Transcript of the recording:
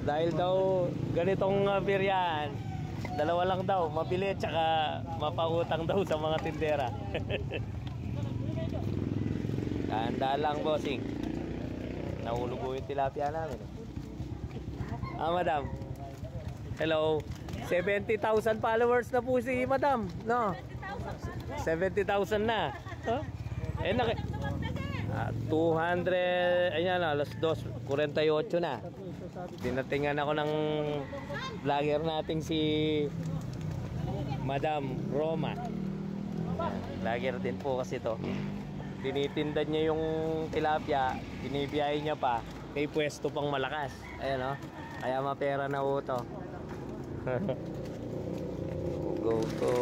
Dahil daw ganitong biryan, dalawa lang daw, mabili tsaka mapautang daw sa mga tindera. Tandaan lang, bossing. Nahulog ko yung tilapia namin. Madam. Hello. 70,000 followers na po si madam, no? 70,000 na. Huh? 200, ayan na, alas 2:48 na. Dinatingan ako ng vlogger nating si Madam Roma. Vlogger din po kasi to. Tinitinda niya yung tilapia, binibiyahe niya pa, may pwesto pang malakas. Ayan o, kaya mapera na po to. Go, go.